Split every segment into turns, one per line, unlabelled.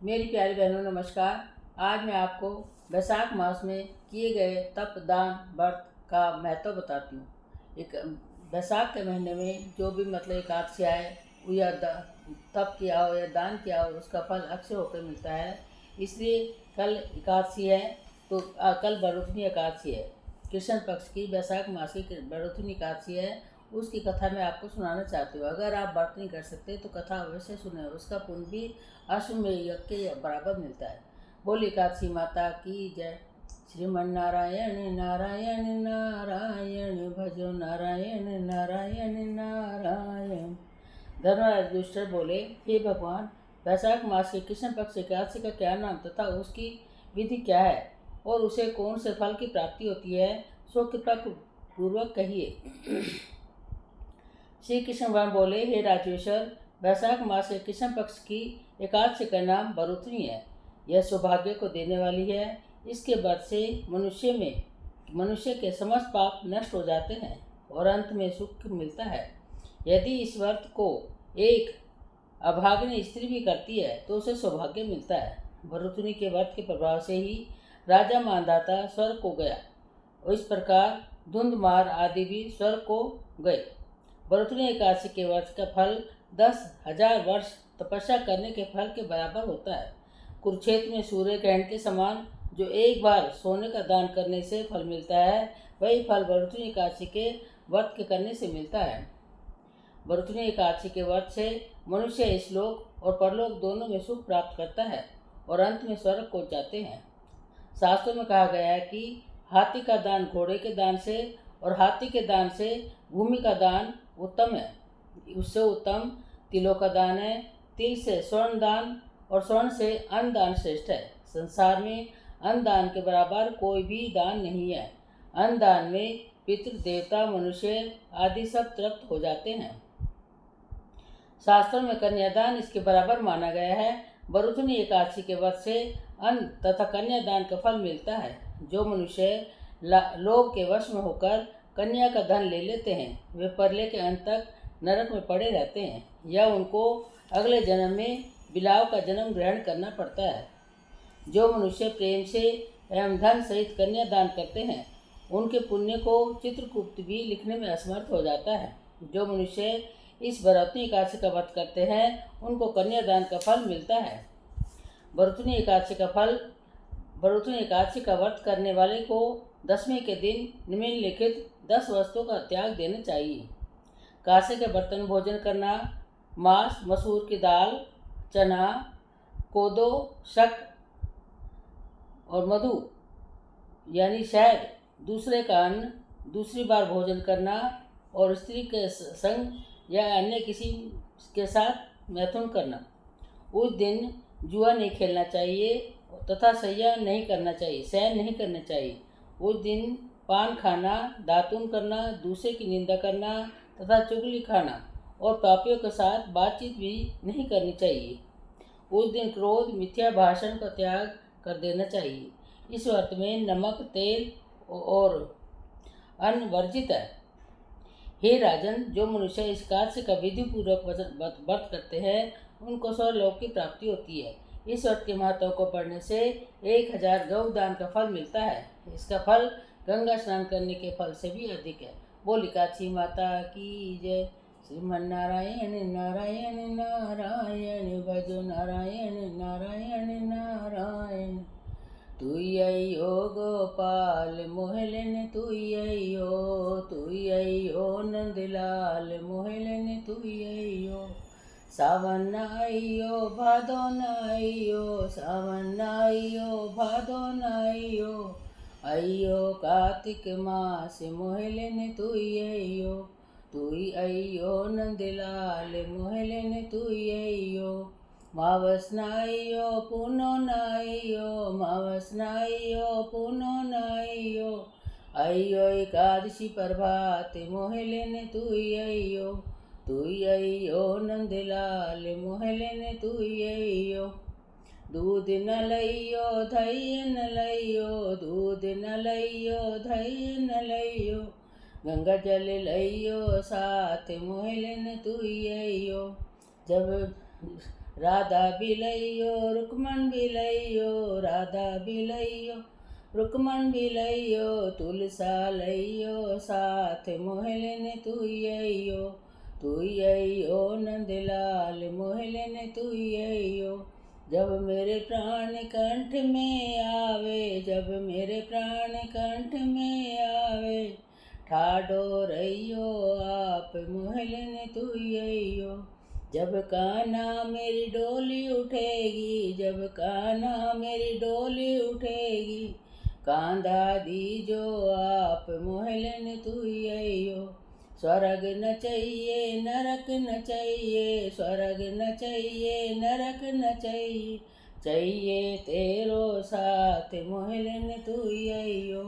मेरी प्यारी बहनों नमस्कार। आज मैं आपको वैशाख मास में किए गए तप दान व्रत का महत्व बताती हूँ। एक वैशाख के महीने में जो भी एकादशी आए या तप किया हो या दान किया हो उसका फल अक्षय होकर मिलता है। इसलिए कल एकादशी है तो कल बरुथनी एकादशी है। कृष्ण पक्ष की वैशाख मास की बरुथनी एकादशी है। उसकी कथा मैं आपको सुनाना चाहती हूँ। अगर आप व्रत नहीं कर सकते तो कथा अवश्य सुने, उसका पुण्य भी अश्वमेध यज्ञ के बराबर मिलता है। बोली एकादशी माता की जय। श्रीमन नारायण नारायण नारायण भजो नारायण नारायण नारायण। धर्मराज युधिष्ठिर बोले, हे भगवान, वैशाख मास के कृष्ण पक्ष एकादशी का क्या नाम तथा उसकी विधि क्या है और उसे कौन से फल की प्राप्ति होती है, सो कृपा पूर्वक कहिए। श्री कृष्ण भगवान बोले, हे राजेश्वर, वैशाख मास के कृष्ण पक्ष की एकादशी का नाम बरुथनी है। यह सौभाग्य को देने वाली है। इसके व्रत से मनुष्य के समस्त पाप नष्ट हो जाते हैं और अंत में सुख मिलता है। यदि इस व्रत को एक अभागिनी स्त्री भी करती है तो उसे सौभाग्य मिलता है। बरुथनी के व्रत के प्रभाव से ही राजा मानधाता स्वर्ग को गया और इस प्रकार धुंधमार आदि भी स्वर्ग को गए। बरुथनी एकादशी के व्रत का फल 10,000 वर्ष तपस्या करने के फल के बराबर होता है। कुरुक्षेत्र में सूर्य ग्रहण के समान जो एक बार सोने का दान करने से फल मिलता है, वही फल बरुथनी एकादशी के व्रत के करने से मिलता है। बरुथनी एकादशी के व्रत से मनुष्य इस लोक और परलोक दोनों में सुख प्राप्त करता है और अंत में स्वर्ग को जाते हैं। शास्त्रों में कहा गया है कि हाथी का दान घोड़े के दान से और हाथी के दान से भूमि का दान उत्तम है। उससे उत्तम तिलों का दान है। तिल से स्वर्ण दान और स्वर्ण से अन्न दान श्रेष्ठ है। संसार में अन्न दान के बराबर कोई भी दान नहीं है। अन्न दान में पितृ देवता मनुष्य आदि सब तृप्त हो जाते हैं। शास्त्रों में कन्यादान इसके बराबर माना गया है। बरुथनी एकादशी के व्रत से अन्न तथा कन्यादान का फल मिलता है। जो मनुष्य लोभ के वश में होकर कन्या का धन ले लेते हैं, वे परले के अंत तक नरक में पड़े रहते हैं या उनको अगले जन्म में बिलाव का जन्म ग्रहण करना पड़ता है। जो मनुष्य प्रेम से एवं धन सहित कन्या दान करते हैं, उनके पुण्य को चित्रगुप्त भी लिखने में असमर्थ हो जाता है। जो मनुष्य इस बरुथनी एकादशी का व्रत करते हैं, उनको कन्यादान का फल मिलता है। बरुथनी एकादशी का व्रत करने वाले को दशमी के दिन निम्नलिखित 10 वस्तुओं का त्याग देना चाहिए। कासे के बर्तन भोजन करना, मांस, मसूर की दाल, चना, कोदो, शक और मधु यानी शहद, दूसरे का अन्न, दूसरी बार भोजन करना और स्त्री के संग या अन्य किसी के साथ मैथुन करना। उस दिन जुआ नहीं खेलना चाहिए तथा शयन नहीं करना चाहिए। उस दिन पान खाना, दातून करना, दूसरे की निंदा करना तथा चुगली खाना और पापियों के साथ बातचीत भी नहीं करनी चाहिए। उस दिन क्रोध, मिथ्या भाषण का त्याग कर देना चाहिए। इस व्रत में नमक, तेल और अन्न वर्जित है। हे राजन, जो मनुष्य इस एकादशी का विधि पूर्वक व्रत करते हैं, उनको स्वर्गलोक की प्राप्ति होती है। इस व्रत के महत्व को पढ़ने से 1000 गौ दान का फल मिलता है। इसका फल गंगा स्नान करने के फल से भी अधिक है। बोली एकादशी माता की जय। श्रीमन नारायण नारायण नारायण भजो नारायण नारायण नारायण। तुय्यो गोपाल मोहलन तुय्यो नंदलाल मोहलन तुय्यो। सावन आइयो भादोन आइयो अयो कार्तिक मास मोहलन तुय्यो नंदलाल मोहलन तुय्यो। मावस नाइयो पुनो नाइयो अयो एकादशी प्रभात मोहलन तुय्यो नंदलाल मोहलन तुय्यो। दूध न लइयो धैय न लइयो गंगा जल लइयो साथ मोहलन तुय्यो। जब राधा बिलैयो रुक्मन बिलैयो, राधा बिलैयो रुक्मन बिलैयो, तुलसा लैयो साथ मोहलन तुयैयो, तुयैयो नंदलाल मोहलन तुयैयो। जब मेरे प्राण कंठ में आवे, जब मेरे प्राण कंठ में आवे, ठाडो रहियो आप मोहलन तुयैयो। जब कान्हा मेरी डोली उठेगी, जब कान्हा मेरी डोली उठेगी, कांधा दीजो आप मोहलन तुयैयो। स्वर्ग न चाहिए नरक न चाहिए, स्वर्ग न चाहिए नरक न चाहिए, चाहिए तेरो साथ मोहलन तुयैयो,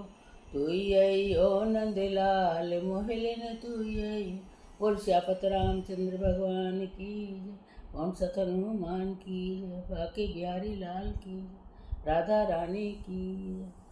तुयैयो नंदलाल मोहलन तुयैयो। बोल सियापत रामचंद्र भगवान की जय, पवन सुत हनुमान की जय, बांके बिहारी लाल की जय, राधा रानी की जय।